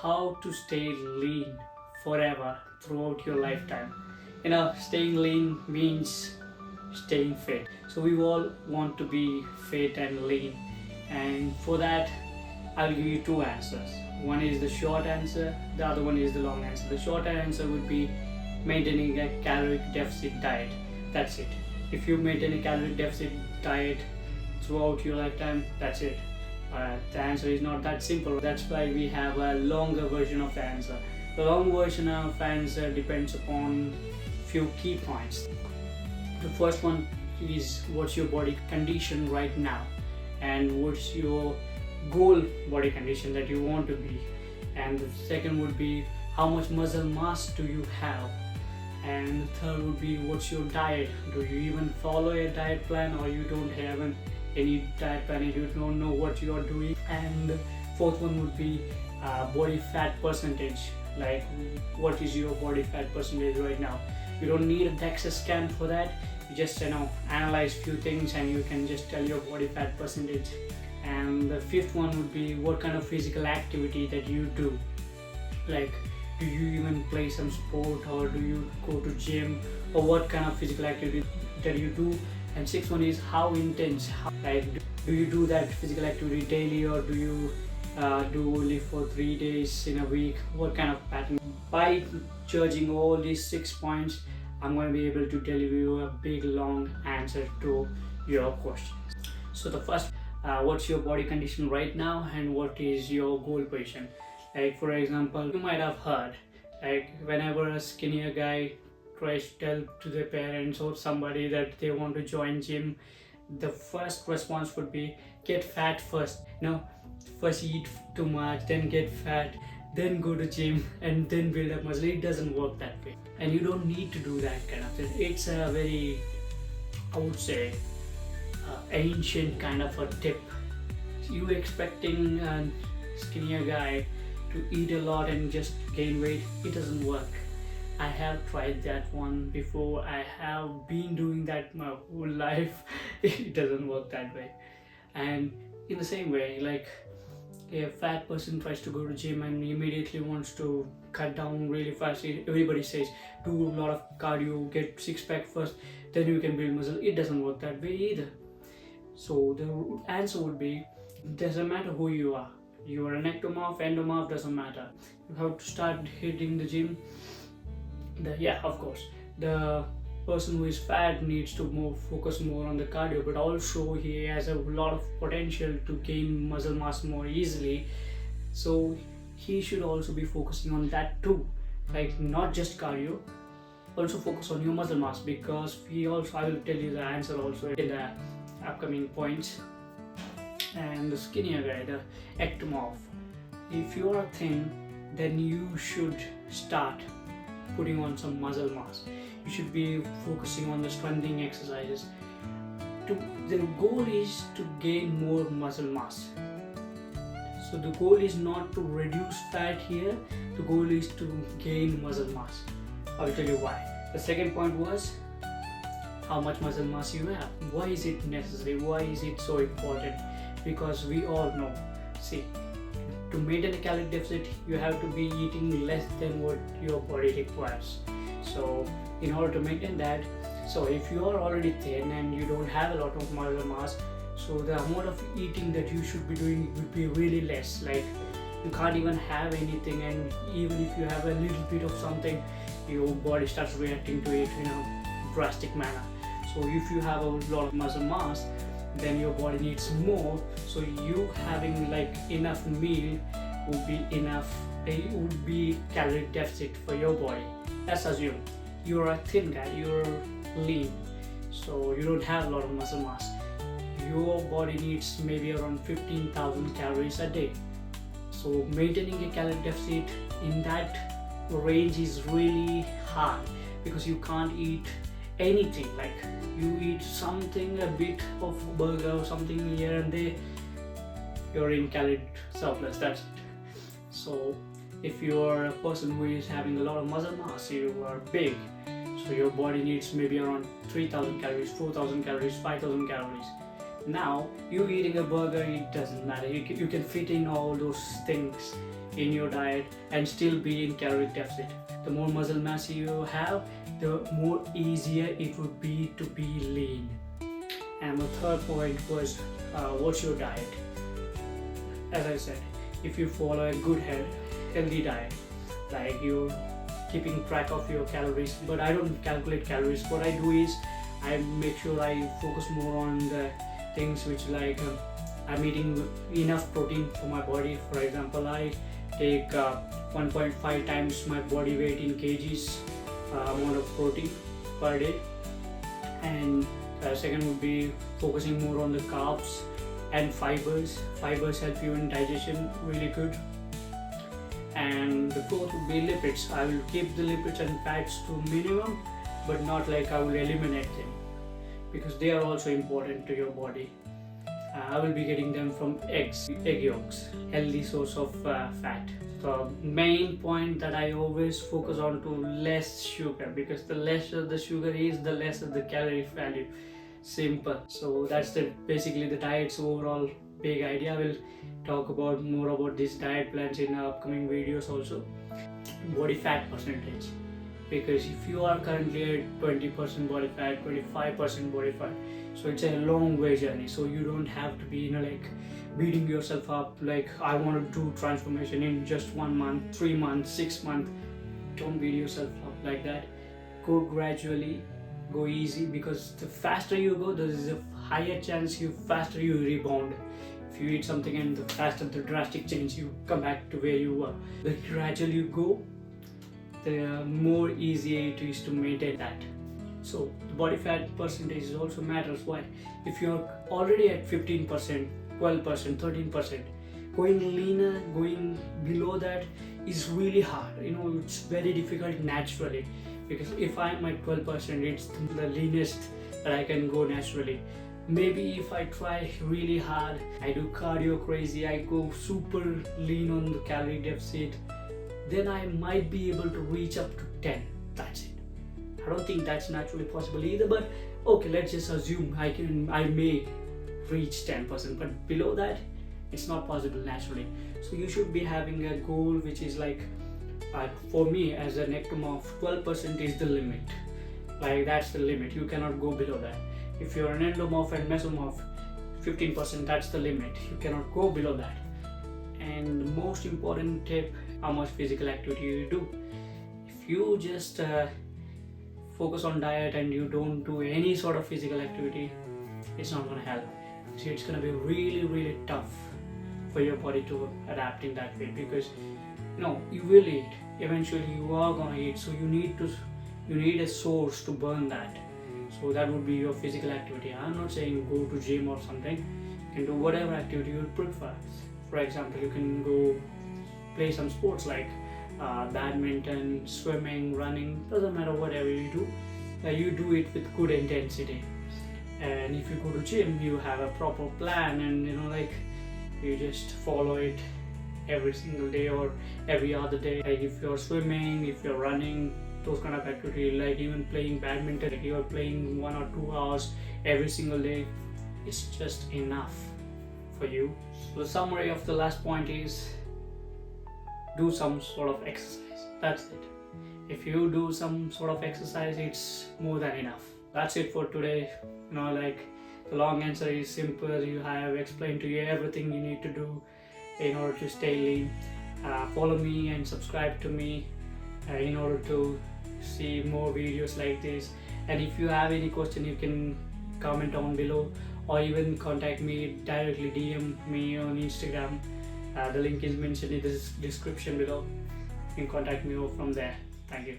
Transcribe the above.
how to stay lean forever throughout your lifetime. Staying lean means staying fit. So we all want to be fit and lean, and for that I'll give you two answers. One is the short answer, the other one is the long answer. The short answer would be maintaining a caloric deficit diet. That's it. If you maintain a caloric deficit diet throughout your lifetime, that's it. The answer is not that simple. That's why we have a longer version of the answer. The long version of answer depends upon few key points. The first one is what's your body condition right now, and what's your goal body condition that you want to be. And the second would be how much muscle mass do you have, and the third would be what's your diet. Do you even follow a diet plan, or you don't have any diet plan and you don't know what you are doing? And the fourth one would be body fat percentage, like what is your body fat percentage right now. You don't need a DEXA scan for that. You just analyze few things and you can just tell your body fat percentage. And the fifth one would be what kind of physical activity that you do, like do you even play some sport, or do you go to gym, or what kind of physical activity that you do. And sixth one is how intense, do you do that physical activity daily, or do you do only for 3 days in a week, what kind of pattern. By judging all these 6 points, I'm going to be able to tell you a big long answer to your questions. So the first, what's your body condition right now, and what is your goal position. Like for example, you might have heard, like whenever a skinnier guy tries to tell to their parents or somebody that they want to join gym, the first response would be get fat first. First eat too much, then get fat, then go to gym, and then build up muscle. It doesn't work that way, and you don't need to do that kind of thing. It's a very, I would say, ancient kind of a tip. You expecting a skinnier guy to eat a lot and just gain weight, it doesn't work. I have tried that one before. I have been doing that my whole life. It doesn't work that way. And in the same way, like a fat person tries to go to gym and immediately wants to cut down really fast. Everybody says do a lot of cardio, get six pack first, then you can build muscle. It doesn't work that way either. So the answer would be, doesn't matter who you are. You are an ectomorph, endomorph, doesn't matter. You have to start hitting the gym. Of course, the person who is fat needs to focus more on the cardio, but also he has a lot of potential to gain muscle mass more easily. So he should also be focusing on that too, like not just cardio, also focus on your muscle mass, because I will tell you the answer also in the upcoming points. And the skinnier guy, the ectomorph, if you are thin, then you should start putting on some muscle mass. You should be focusing on the strengthening exercises. The goal is to gain more muscle mass. So the goal is not to reduce fat here, the goal is to gain muscle mass. I will tell you why. The second point was how much muscle mass you have. Why is it necessary? Why is it so important? Because we all know, see, to maintain a calorie deficit, you have to be eating less than what your body requires. So in order to maintain that, so if you are already thin and you don't have a lot of muscle mass, so the amount of eating that you should be doing would be really less. Like you can't even have anything, and even if you have a little bit of something, your body starts reacting to it in a drastic manner. So if you have a lot of muscle mass, then your body needs more. So you having like enough meal would be enough. It would be calorie deficit for your body. Let's assume you're a thin guy, you're lean, so you don't have a lot of muscle mass. Your body needs maybe around 15,000 calories a day. So maintaining a calorie deficit in that range is really hard, because you can't eat anything. Like you eat something, a bit of burger or something here and there, you're in calorie surplus. That's it. So if you are a person who is having a lot of muscle mass, you are big, so your body needs maybe around 3,000 calories, 4,000 calories, 5,000 calories. Now you eating a burger, it doesn't matter. You can fit in all those things in your diet and still be in caloric deficit. The more muscle mass you have, the more easier it would be to be lean. And the third point was what's your diet? As I said, if you follow a good healthy diet, like you're keeping track of your calories, but I don't calculate calories. What I do is I make sure I focus more on the things which like I'm eating enough protein for my body. For example, I take 1.5 times my body weight in kgs amount of protein per day. And second would be focusing more on the carbs and fibers. Fibers help you in digestion really good. And the fourth would be lipids. I will keep the lipids and fats to minimum, but not like I will eliminate them, because they are also important to your body. I will be getting them from eggs, egg yolks, healthy source of fat. The main point that I always focus on to less sugar, because the lesser the sugar is, the lesser the calorie value. Simple. So that's basically the diet's overall big idea. I will talk about more about these diet plans in upcoming videos also. Body fat percentage, because if you are currently at 20% body fat, 25% body fat, so it's a long way journey. So you don't have to be like beating yourself up like I want to do transformation in just 1 month, 3 months, 6 months. Don't beat yourself up like that. Go gradually, go easy, because the faster you go, there is a higher chance faster you rebound. If you eat something and the faster the drastic change, you come back to where you were. The gradual you go, the more easier it is to maintain that. So the body fat percentage also matters. Why? If you're already at 15%, 12%, 13%, going leaner, going below that is really hard. It's very difficult naturally, because if I'm at 12%, it's the leanest that I can go naturally. Maybe if I try really hard, I do cardio crazy, I go super lean on the calorie deficit, then I might be able to reach up to 10. That's it. I don't think that's naturally possible either, but okay, let's just assume I may reach 10%, but below that it's not possible naturally. So you should be having a goal which is like, for me as an ectomorph, 12% is the limit. Like that's the limit. You cannot go below that. If you're an endomorph and mesomorph, 15%, that's the limit. You cannot go below that. And the most important tip, how much physical activity you do. If you just focus on diet and you don't do any sort of physical activity, it's not going to help. See, it's going to be really, really tough for your body to adapt in that way, because you will eat. Eventually you are going to eat, so you need a source to burn that. So that would be your physical activity. I'm not saying go to gym or something. You can do whatever activity you prefer. For example, you can go play some sports like badminton, swimming, running, doesn't matter, whatever you do it with good intensity. And if you go to gym, you have a proper plan, and you just follow it every single day or every other day. Like if you're swimming, if you're running, those kind of activity, like even playing badminton, if you're playing 1 or 2 hours every single day, it's just enough for you. So the summary of the last point is, do some sort of exercise. That's it. If you do some sort of exercise, it's more than enough. That's it for today. The long answer is simple. I have explained to you everything you need to do in order to stay lean. Follow me and subscribe to me in order to see more videos like this. And if you have any question, you can comment down below, or even contact me directly, DM me on Instagram. The link is mentioned in the description below. You can contact me from there. Thank you.